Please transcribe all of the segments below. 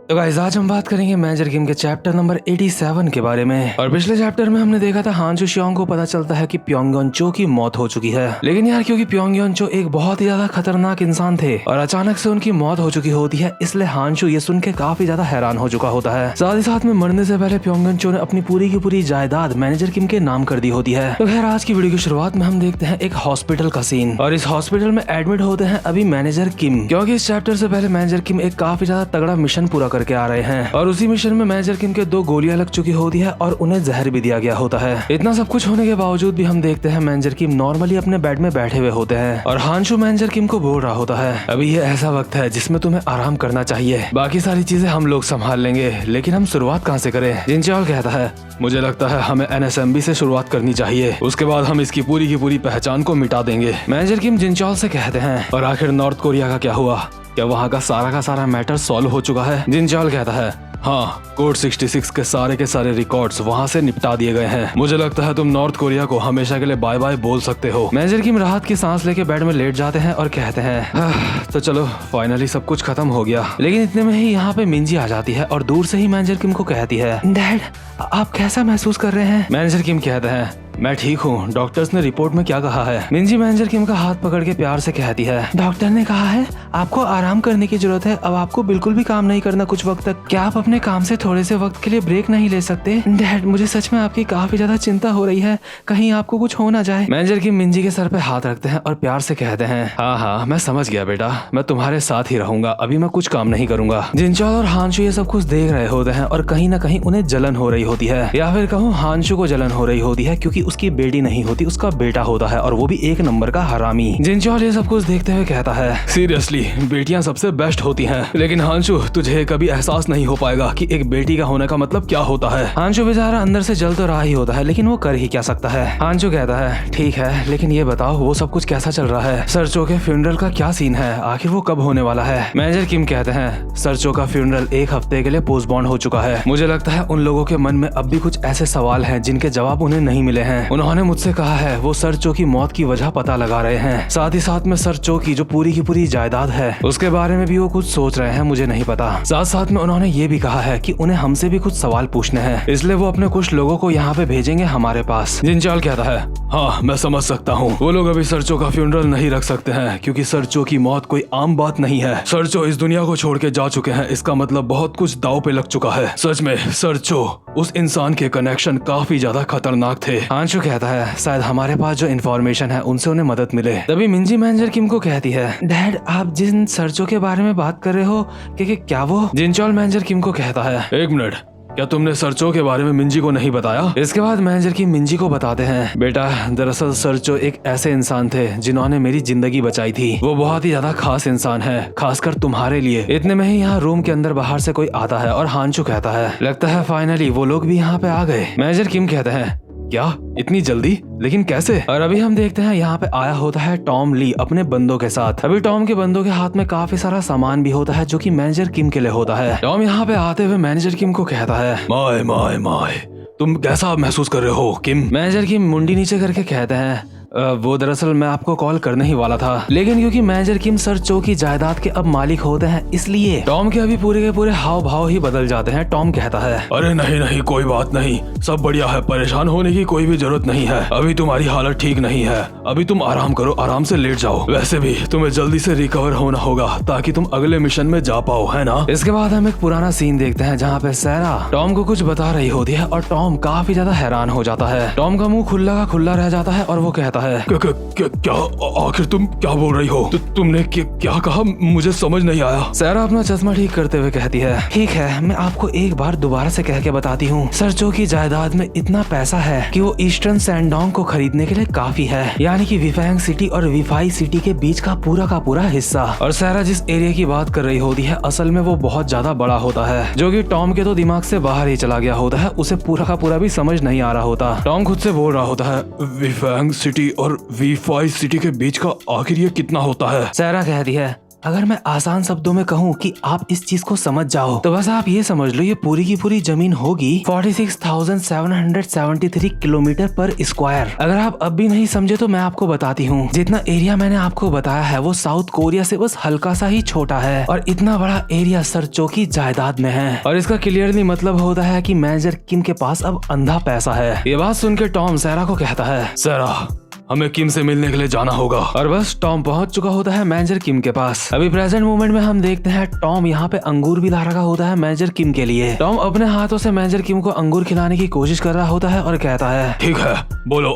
तो गाइस आज हम बात करेंगे मेजर किम के चैप्टर नंबर 87 के बारे में। और पिछले चैप्टर में हमने देखा था हान शुशियोंग को पता चलता है कि प्योंगयॉन चो की मौत हो चुकी है। लेकिन यार क्योंकि प्योंगयॉन चो एक बहुत ही ज्यादा खतरनाक इंसान थे और अचानक से उनकी मौत हो चुकी होती है, इसलिए हानशु ये सुन के काफी ज्यादा हैरान हो चुका होता है। साथ ही साथ में मरने से पहले प्योंगयॉन चो ने अपनी पूरी की पूरी जायदाद मैनेजर किम के नाम कर दी होती है। तो खैर आज की वीडियो की शुरुआत में हम देखते हैं एक हॉस्पिटल का सीन और इस हॉस्पिटल में एडमिट होते हैं अभी मैनेजर किम, क्योंकि इस चैप्टर से पहले मैनेजर किम एक काफी ज्यादा तगड़ा मिशन पूरा करके आ रहे हैं और उसी मिशन में मैनेजर किम के 2 गोलियां लग चुकी होती है और उन्हें जहर भी दिया गया होता है। इतना सब कुछ होने के बावजूद भी हम देखते हैं मैनेजर किम नॉर्मली अपने बेड में बैठे हुए होते हैं और हानशु मैनेजर किम को बोल रहा होता है, अभी ये ऐसा वक्त है जिसमें तुम्हें आराम करना चाहिए, बाकी सारी चीजें हम लोग संभाल लेंगे, लेकिन हम शुरुआत कहाँ से करें। जिनचॉल कहता है, मुझे लगता है हमें NSMB से शुरुआत करनी चाहिए, उसके बाद हम इसकी पूरी की पूरी पहचान को मिटा देंगे। मैनेजर किम जिनचॉल से कहते हैं, और आखिर नॉर्थ कोरिया का क्या हुआ, क्या वहाँ का सारा मैटर सॉल्व हो चुका है। जिनचॉल कहता है, हाँ, कोड 66 के सारे रिकॉर्ड्स वहाँ से निपटा दिए गए हैं। मुझे लगता है तुम नॉर्थ कोरिया को हमेशा के लिए बाय बाय बोल सकते हो। मैनेजर किम राहत की सांस लेके बेड में लेट जाते हैं और कहते हैं, तो चलो फाइनली सब कुछ खत्म हो गया। लेकिन इतने में ही यहाँ पे मिंजी आ जाती है और दूर से ही मैनेजर किम को कहती है, डैड आप कैसा महसूस कर रहे हैं। मैनेजर किम कहते हैं, मैं ठीक हूँ, डॉक्टर्स ने रिपोर्ट में क्या कहा है। मिंजी मैनेजर किम का हाथ पकड़ के प्यार से कहती है, डॉक्टर ने कहा है आपको आराम करने की जरूरत है, अब आपको बिल्कुल भी काम नहीं करना कुछ वक्त तक। क्या आप अपने काम से थोड़े से वक्त के लिए ब्रेक नहीं ले सकते। डैड मुझे सच में आपकी काफी ज्यादा चिंता हो रही है, कहीं आपको कुछ हो ना जाए। मैनेजर किम मिंजी के सर पे हाथ रखते हैं और प्यार से कहते हैं, हाँ मैं समझ गया बेटा, मैं तुम्हारे साथ ही रहूंगा, अभी मैं कुछ काम नहीं करूंगा। जिनचॉल और हानशु ये सब कुछ देख रहे होते हैं और कहीं ना कहीं उन्हें जलन हो रही होती है, या फिर कहूँ हानशु को जलन हो रही होती है, क्योंकि उसकी बेटी नहीं होती, उसका बेटा होता है और वो भी एक नंबर का हरामी। जिनचॉल ये सब कुछ देखते हुए कहता है, सीरियसली बेटियां सबसे बेस्ट होती हैं, लेकिन हानशु तुझे कभी एहसास नहीं हो पाएगा कि एक बेटी का होने का मतलब क्या होता है। हानशु बेचारा अंदर से जल तो रहा ही होता है, लेकिन वो कर ही क्या सकता है। हानशु कहता है, ठीक है, लेकिन ये बताओ वो सब कुछ कैसा चल रहा है, सरचो के फ्यूनरल का क्या सीन है, आखिर वो कब होने वाला है। मैनेजर किम कहते हैं, सरचो का फ्यूनरल 1 हफ्ते के लिए पोस्टपोन हो चुका है। मुझे लगता है उन लोगों के मन में अब भी कुछ ऐसे सवाल हैं जिनके जवाब उन्हें नहीं मिले हैं। उन्होंने मुझसे कहा है वो सरचो की मौत की वजह पता लगा रहे हैं, साथ ही साथ में सरचो की जो पूरी की पूरी जायदाद है उसके बारे में भी वो कुछ सोच रहे हैं, मुझे नहीं पता। साथ साथ में उन्होंने ये भी कहा है कि उन्हें हमसे भी कुछ सवाल पूछने हैं, इसलिए वो अपने कुछ लोगों को यहाँ पे भेजेंगे हमारे पास। जिनचॉल कहता है, हाँ मैं समझ सकता हूँ, वो लोग अभी सरचो का फ्यूनरल नहीं रख सकते हैं क्योंकि सरचो की मौत कोई आम बात नहीं है। सरचो इस दुनिया को छोड़ के जा चुके हैं, इसका मतलब बहुत कुछ दाव पे लग चुका है। सच में सरचो उस इंसान के कनेक्शन काफी ज्यादा खतरनाक थे। हानशु कहता है, शायद हमारे पास जो इन्फॉर्मेशन है उनसे उन्हें मदद मिले। तभी मिंजी मैनेजर किम को कहती है, डैड आप जिन सरचो के बारे में बात कर रहे हो कि क्या वो। जिनचॉल मैनेजर किम को कहता है, 1 मिनट, क्या तुमने सरचो के बारे में मिंजी को नहीं बताया। इसके बाद मैनेजर की मिंजी को बताते हैं, बेटा दरअसल सरचो एक ऐसे इंसान थे जिन्होंने मेरी जिंदगी बचाई थी, वो बहुत ही ज्यादा खास इंसान है, खासकर तुम्हारे लिए। इतने में ही यहाँ रूम के अंदर बाहर से कोई आता है और हानशु कहता है, लगता है फाइनली वो लोग भी यहाँ पे आ गए। मैनेजर किम कहते हैं, क्या इतनी जल्दी, लेकिन कैसे। और अभी हम देखते हैं यहाँ पे आया होता है टॉम ली अपने बंदों के साथ। अभी टॉम के बंदों के हाथ में काफी सारा सामान भी होता है जो कि मैनेजर किम के लिए होता है। टॉम यहाँ पे आते हुए मैनेजर किम को कहता है, माय तुम कैसा महसूस कर रहे हो किम। मैनेजर किम मुंडी नीचे करके कहते हैं, वो दरअसल मैं आपको कॉल करने ही वाला था, लेकिन क्योंकि मैनेजर किम सरचो की जायदाद के अब मालिक होते हैं इसलिए। टॉम के अभी पूरे के पूरे हाव भाव ही बदल जाते हैं। टॉम कहता है, अरे नहीं कोई बात नहीं, सब बढ़िया है, परेशान होने की कोई भी जरूरत नहीं है, अभी तुम्हारी हालत ठीक नहीं है, अभी तुम आराम करो, आराम से लेट जाओ, वैसे भी तुम्हें जल्दी से रिकवर होना होगा ताकि तुम अगले मिशन में जा पाओ, है ना। इसके बाद हम एक पुराना सीन देखते हैं जहाँ पे सैरा टॉम को कुछ बता रही होती है और टॉम काफी ज्यादा हैरान हो जाता है। टॉम का मुंह खुला का खुला रह जाता है और वो कहता है, क्या आखिर तुम क्या बोल रही हो, तुमने क्या कहा, मुझे समझ नहीं आया। सैरा अपना चश्मा ठीक करते हुए कहती है, ठीक है मैं आपको एक बार दोबारा से कह के बताती हूँ, सरचो की जायदाद में इतना पैसा है कि वो ईस्टर्न सैंडोंग को खरीदने के लिए काफी है, यानी कि विफैंग सिटी और विफाई सिटी के बीच का पूरा हिस्सा। और सैरा जिस एरिया की बात कर रही होती है असल में वो बहुत ज्यादा बड़ा होता है, जो कि टॉम के तो दिमाग से बाहर ही चला गया होता है, उसे पूरा का पूरा भी समझ नहीं आ रहा होता। टॉम खुद से बोल रहा होता है, विफैंग सिटी और V5 सिटी के बीच का आखिर ये कितना होता है। सैरा कहती है, अगर मैं आसान शब्दों में कहूँ कि आप इस चीज को समझ जाओ तो बस आप ये समझ लो, ये पूरी की पूरी जमीन होगी 46,773 किलोमीटर पर स्क्वायर। अगर आप अब भी नहीं समझे तो मैं आपको बताती हूँ, जितना एरिया मैंने आपको बताया है वो साउथ कोरिया से बस हल्का सा ही छोटा है, और इतना बड़ा एरिया सरचो की जायदाद में है। और इसका क्लियरली मतलब होता है कि मैनेजर किम के पास अब अंधा पैसा है। ये बात सुन के टॉम सैरा को कहता है, सैरा हमें किम से मिलने के लिए जाना होगा। और बस टॉम पहुंच चुका होता है मैनेजर किम के पास। अभी प्रेजेंट मोमेंट में हम देखते हैं टॉम यहाँ पे अंगूर भी ला रखा होता है मैनेजर किम के लिए। टॉम अपने हाथों से मैनेजर किम को अंगूर खिलाने की कोशिश कर रहा होता है और कहता है, ठीक है बोलो,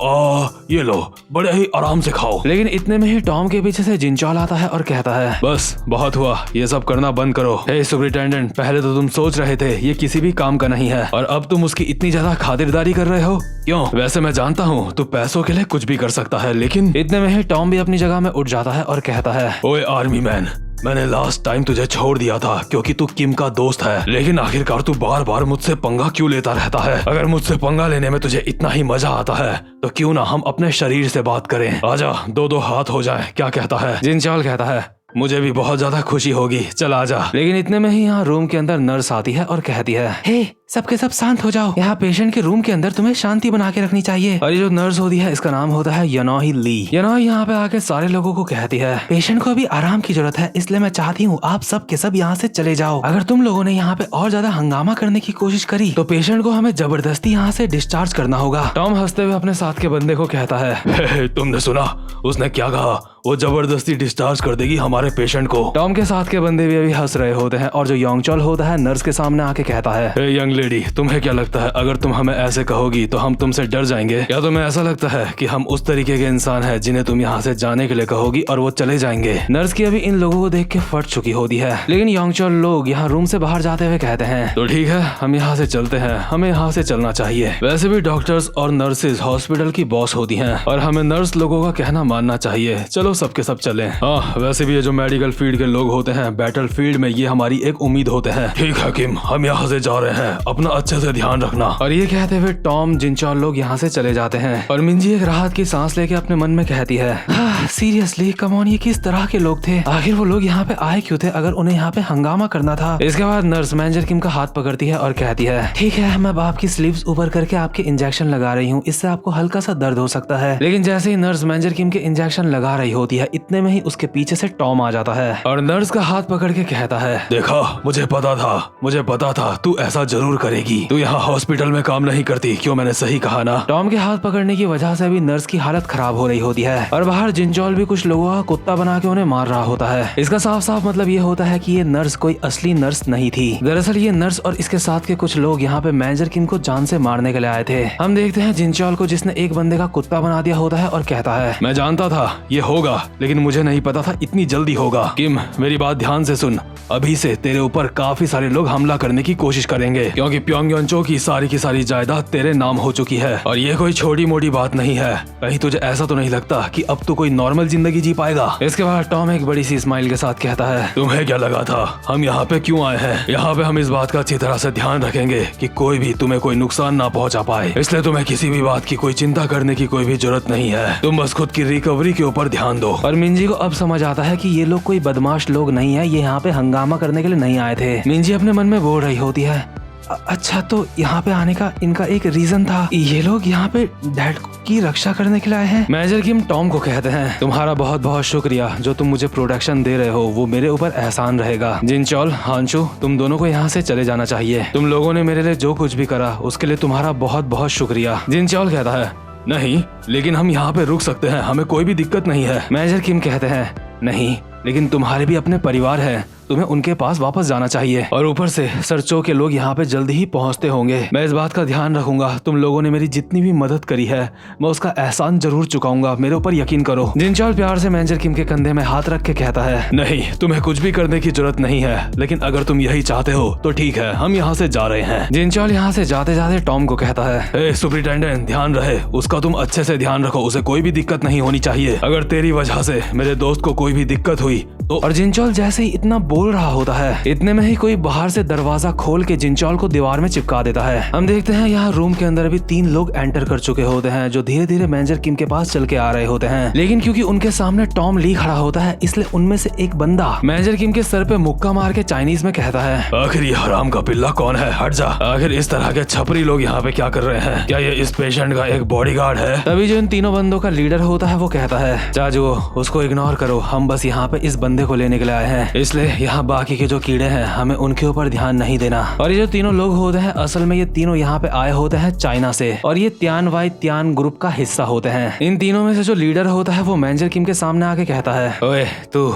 ये लो, बड़े ही आराम से खाओ। लेकिन इतने में ही टॉम के पीछे से जिनचॉल आता है और कहता है, बस बहुत हुआ, ये सब करना बंद करो। हे सुपरिटेंडेंट, पहले तो तुम सोच रहे थे ये किसी भी काम का नहीं है, और अब तुम उसकी इतनी ज्यादा खातिरदारी कर रहे हो क्यों? वैसे मैं जानता हूँ तू पैसों के लिए कुछ भी कर सकता है, लेकिन इतने में ही टॉम भी अपनी जगह में उठ जाता है और कहता है, ओए आर्मी मैन, मैंने लास्ट टाइम तुझे छोड़ दिया था क्योंकि तू किम का दोस्त है, लेकिन आखिरकार तू बार बार मुझसे पंगा क्यों लेता रहता है? अगर मुझसे पंगा लेने में तुझे इतना ही मजा आता है तो क्यों ना हम अपने शरीर से बात करें? आजा, दो हाथ हो जाए, क्या कहता है? जिनचॉल कहता है, मुझे भी बहुत ज्यादा खुशी होगी, चल आजा। लेकिन इतने में ही यहाँ रूम के अंदर नर्स आती है और कहती है, हे सबके सब शांत हो जाओ, यहाँ पेशेंट के रूम के अंदर तुम्हें शांति बना के रखनी चाहिए। और ये जो नर्स होती है इसका नाम होता है यनोही ली। यनोही यहाँ पे आके सारे लोगों को कहती है, पेशेंट को अभी आराम की जरूरत है, इसलिए मैं चाहती हूँ आप सब के सब यहाँ से चले जाओ। अगर तुम लोगों ने यहाँ पे और ज्यादा हंगामा करने की कोशिश करी तो पेशेंट को हमें जबरदस्ती यहाँ से डिस्चार्ज करना होगा। टॉम हंसते हुए अपने साथ के बंदे को कहता है, तुमने सुना उसने क्या कहा? वो जबरदस्ती डिस्चार्ज कर देगी हमारे पेशेंट को। टॉम के साथ के बंदे भी अभी हंस रहे होते हैं, और जो योंगचॉल होता है नर्स के सामने आके कहता है, हे यंग लेडी, तुम्हें क्या लगता है अगर तुम हमें ऐसे कहोगी तो हम तुमसे डर जाएंगे? या तुम्हें ऐसा लगता है कि हम उस तरीके के इंसान हैं जिन्हें तुम यहाँ से जाने के लिए कहोगी और वो चले जाएंगे? नर्स की अभी इन लोगों को देख के फट चुकी होती है, लेकिन योंगचॉल लोग यहाँ रूम से बाहर जाते हुए कहते हैं, तो ठीक है हम यहाँ से चलते हैं, हमें यहाँ से चलना चाहिए। वैसे भी डॉक्टर्स और नर्सेज हॉस्पिटल की बॉस होती हैं और हमें नर्स लोगों का कहना मानना चाहिए। चलो सबके सब चलें। हाँ, वैसे भी ये जो मेडिकल फील्ड के लोग होते हैं बैटल फील्ड में ये हमारी एक उम्मीद होते हैं। ठीक है किम, हम यहाँ से जा रहे हैं, अपना अच्छे से ध्यान रखना। और ये कहते हुए टॉम जिनचॉल लोग यहाँ से चले जाते हैं, और मिंजी एक राहत की सांस लेके अपने मन में कहती है, सीरियसली कम ऑन, ये किस तरह के लोग थे? आखिर वो लोग यहाँ पे आए क्यों थे अगर उन्हें यहाँ पे हंगामा करना था? इसके बाद नर्स मैनेजर किम का हाथ पकड़ती है और कहती है, ठीक है मैं आपकी स्लीव्स ऊपर करके आपके इंजेक्शन लगा रही हूँ, इससे आपको हल्का सा दर्द हो सकता है। लेकिन जैसे ही नर्स मैनेजर किम के इंजेक्शन लगा रही होती है इतने में ही उसके पीछे से टॉम आ जाता है और नर्स का हाथ पकड़ के कहता है, देखा मुझे पता था तू ऐसा जरूर करेगी, तू यहाँ हॉस्पिटल में काम नहीं करती, क्यों मैंने सही कहा ना? टॉम के हाथ पकड़ने की वजह से भी नर्स की हालत खराब हो रही होती है, और बाहर जिनचॉल भी कुछ लोगों का कुत्ता बना के उन्हें मार रहा होता है। इसका साफ साफ मतलब ये होता है कि ये नर्स कोई असली नर्स नहीं थी। दरअसल ये नर्स और इसके साथ के कुछ लोग यहाँ पे मैनेजर किम को जान से मारने के लिए आए थे। हम देखते हैं जिनचॉल को जिसने एक बंदे का कुत्ता बना दिया होता है और कहता है, मैं जानता था ये होगा, लेकिन मुझे नहीं पता था इतनी जल्दी होगा। किम मेरी बात ध्यान से सुन, अभी से तेरे ऊपर काफी सारे लोग हमला करने की कोशिश करेंगे, क्योंकि प्योंगयॉन्चो की सारी जायदाद तेरे नाम हो चुकी है, और ये कोई छोटी मोटी बात नहीं है। कहीं तुझे ऐसा तो नहीं लगता कि अब तू कोई नॉर्मल जिंदगी जी पाएगा? इसके बाद टॉम एक बड़ी सी स्माइल के साथ कहता है, तुम्हें क्या लगा था हम यहाँ पे क्यों आए हैं? यहाँ पे हम इस बात का अच्छी तरह से ध्यान रखेंगे कि कोई भी तुम्हें कोई नुकसान ना पहुँचा पाए, इसलिए तुम्हें किसी भी बात की कोई चिंता करने की कोई भी जरूरत नहीं है। तुम बस खुद की रिकवरी के ऊपर ध्यान दो। और मिंजी को अब समझ आता है कि ये लोग कोई बदमाश लोग नहीं है, ये यहाँ पे हंगामा करने के लिए नहीं आए थे। मिंजी अपने मन में बोल रही होती है, अच्छा तो यहाँ पे आने का इनका एक रीजन था, ये लोग यहाँ पे डैड की रक्षा करने के लिए आए हैं। मैनेजर किम टॉम को कहते हैं, तुम्हारा बहुत बहुत शुक्रिया, जो तुम मुझे प्रोटेक्शन दे रहे हो वो मेरे ऊपर एहसान रहेगा। जिनचॉल, हांचू, तुम दोनों को यहाँ से चले जाना चाहिए। तुम लोगों ने मेरे लिए जो कुछ भी करा उसके लिए तुम्हारा बहुत बहुत शुक्रिया। जिनचॉल कहता है, नहीं लेकिन हम यहाँ पे रुक सकते हैं, हमें कोई भी दिक्कत नहीं है। मैनेजर किम कहते हैं, नहीं लेकिन तुम्हारे भी अपने परिवार हैं, तुम्हें उनके पास वापस जाना चाहिए, और ऊपर से सरचो के लोग यहाँ पे जल्दी ही पहुँचते होंगे। मैं इस बात का ध्यान रखूंगा, तुम लोगों ने मेरी जितनी भी मदद करी है मैं उसका एहसान जरूर चुकाऊंगा, मेरे ऊपर यकीन करो। जिनचॉल प्यार से मैनेजर किम के कंधे में हाथ रख के कहता है, नहीं तुम्हें कुछ भी करने की जरूरत नहीं है, लेकिन अगर तुम यही चाहते हो तो ठीक है, हम यहाँ से जा रहे हैं। जिनचॉल यहाँ से जाते जाते टॉम को कहता है, सुपरिटेंडेंट ध्यान रहे, उसका तुम अच्छे से ध्यान रखो, उसे कोई भी दिक्कत नहीं होनी चाहिए। अगर तेरी वजह से मेरे दोस्त को कोई भी दिक्कत हुई और जिनचोल जैसे ही इतना बोल रहा होता है, इतने में ही कोई बाहर से दरवाजा खोल के जिनचोल को दीवार में चिपका देता है। हम देखते हैं यहाँ रूम के अंदर भी 3 लोग एंटर कर चुके होते हैं, जो धीरे धीरे मेजर किम के पास चल के आ रहे होते हैं। लेकिन क्योंकि उनके सामने टॉम ली खड़ा होता है, इसलिए उनमें से एक बंदा मेजर किम के सर पे मुक्का मार के चाइनीज में कहता है, आखिर ये हराम का पिल्ला कौन है, हट जा। आखिर इस तरह के छपरी लोग यहाँ पे क्या कर रहे हैं, क्या ये इस पेशेंट का एक बॉडीगार्ड है। तभी जो इन तीनों बंदों का लीडर होता है वो कहता है, चाचू उसको इग्नोर करो, हम बस यहाँ पे इस बंदे को लेने के लिए आए हैं, इसलिए यहाँ बाकी के जो कीड़े हैं हमें उनके ऊपर ध्यान नहीं देना। और ये जो तीनों लोग होते हैं, असल में ये तीनों यहाँ पे आए होते हैं चाइना से, और ये त्यान वाई त्यान ग्रुप का हिस्सा होते हैं। इन तीनों में से जो लीडर होता है वो मेजर किम के सामने आके कहता है, ओए तू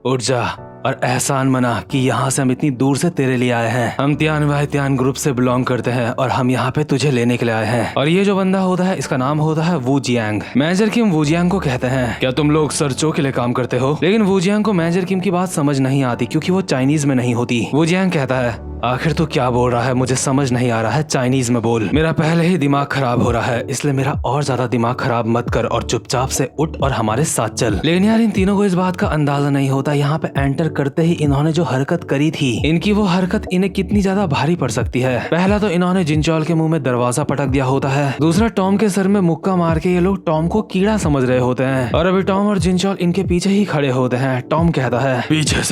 उठ जा और एहसान मना कि यहाँ से हम इतनी दूर से तेरे लिए आए हैं। हम त्यान वाई त्यान ग्रुप से बिलोंग करते हैं और हम यहाँ पे तुझे लेने के लिए आए हैं। और ये जो बंदा होता है इसका नाम होता है वू जियांग। मेजर किम वू जियांग को कहते हैं, क्या तुम लोग सरचो के लिए काम करते हो। लेकिन वू जियांग को मेजर किम की बात समझ नहीं आती, क्योंकि वो चाइनीज में नहीं होती। वू जियांग कहता है, आखिर तू क्या बोल रहा है, मुझे समझ नहीं आ रहा है, चाइनीज में बोल। मेरा पहले ही दिमाग खराब हो रहा है, इसलिए मेरा और ज्यादा दिमाग खराब मत कर और चुपचाप से उठ और हमारे साथ चल। लेकिन यार इन तीनों को इस बात का अंदाजा नहीं होता, यहाँ पे एंटर करते ही इन्होंने जो हरकत करी थी, इनकी वो हरकत इन्हें कितनी ज्यादा भारी पड़ सकती है। पहला तो इन्होंने जिनचोल के मुंह में दरवाजा पटक दिया होता है, दूसरा टॉम के सर में मुक्का मार के ये लोग टॉम को कीड़ा समझ रहे होते हैं, और अभी टॉम और जिनचोल इनके पीछे ही खड़े होते हैं। टॉम कहता है, पीछे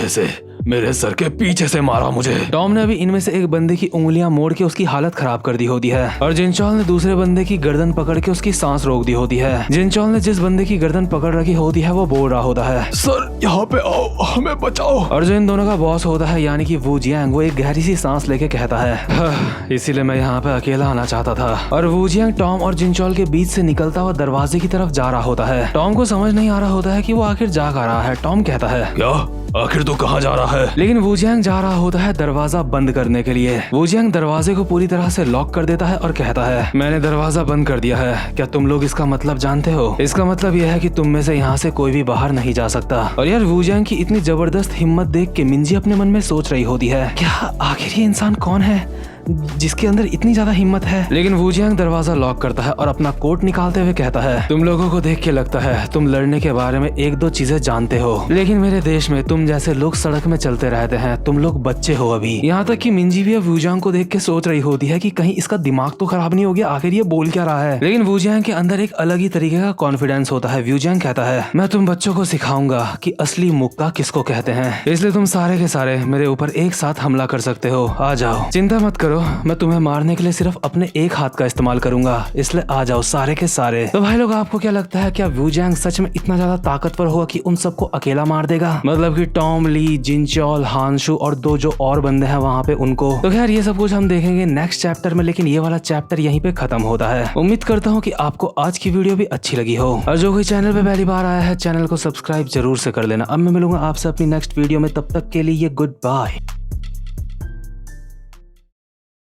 से मेरे सर के पीछे से मारा मुझे। टॉम ने अभी इनमें से एक बंदे की उंगलियां मोड़ के उसकी हालत खराब कर दी होती है, और जिनचोल ने दूसरे बंदे की गर्दन पकड़ के उसकी सांस रोक दी होती है। जिनचोल ने जिस बंदे की गर्दन पकड़ रखी होती है वो बोल रहा होता है, सर यहाँ पे आओ, हमें बचाओ। और जो इन दोनों का बॉस होता है यानी कि वू जियांग, वो एक गहरी सी सांस लेके कहता है, इसीलिए मैं यहाँ पे अकेला आना चाहता था। और वू जियांग टॉम और जिनचोल के बीच से निकलता हुआ दरवाजे की तरफ जा रहा होता है। टॉम को समझ नहीं आ रहा होता है कि वो आखिर जा कहाँ रहा है। टॉम कहता है, क्या आखिर तू कहाँ जा रहा है। लेकिन वू जियांग जा रहा होता है दरवाजा बंद करने के लिए। वू जियांग दरवाजे को पूरी तरह से लॉक कर देता है और कहता है, मैंने दरवाजा बंद कर दिया है, क्या तुम लोग इसका मतलब जानते हो। इसका मतलब यह है कि तुम में से यहाँ से कोई भी बाहर नहीं जा सकता। और यार वू जियांग की इतनी जबरदस्त हिम्मत देख के मिंजी अपने मन में सोच रही होती है, क्या आखिर ये इंसान कौन है जिसके अंदर इतनी ज्यादा हिम्मत है। लेकिन वू जियांग दरवाजा लॉक करता है और अपना कोट निकालते हुए कहता है, तुम लोगों को देख के लगता है तुम लड़ने के बारे में 1-2 चीजें जानते हो, लेकिन मेरे देश में तुम जैसे लोग सड़क में चलते रहते हैं, तुम लोग बच्चे हो अभी। यहाँ तक कि मिंजी भी अब वू जियांग को देख के सोच रही होती है कि कहीं इसका दिमाग तो खराब नहीं हो गया, आखिर ये बोल क्या रहा है। लेकिन वू जियांग के अंदर एक अलग ही तरीके का कॉन्फिडेंस होता है। वू जियांग कहता है, मैं तुम बच्चों को सिखाऊंगा कि असली मुक्का किसको कहते हैं, इसलिए तुम सारे के सारे मेरे ऊपर एक साथ हमला कर सकते हो, आ जाओ। चिंता मत करो, मैं तुम्हें मारने के लिए सिर्फ अपने एक हाथ का इस्तेमाल करूंगा, इसलिए आ जाओ सारे के सारे। तो भाई लोग आपको क्या लगता है, क्या वू जियांग सच में इतना ज्यादा ताकतवर होगा कि उन सबको अकेला मार देगा, मतलब कि टॉम ली, जिनचोल, हानशु और 2 जो और बंदे हैं वहाँ पे उनको। तो खैर ये सब कुछ हम देखेंगे नेक्स्ट चैप्टर में, लेकिन ये वाला चैप्टर यहीं पे खत्म होता है। उम्मीद करता हूँ कि आपको आज की वीडियो भी अच्छी लगी हो, और जो कोई चैनल पे पहली बार आया है चैनल को सब्सक्राइब जरूर से कर लेना। अब मैं मिलूंगा आपसे अपनी नेक्स्ट वीडियो में, तब तक के लिए गुड बाय।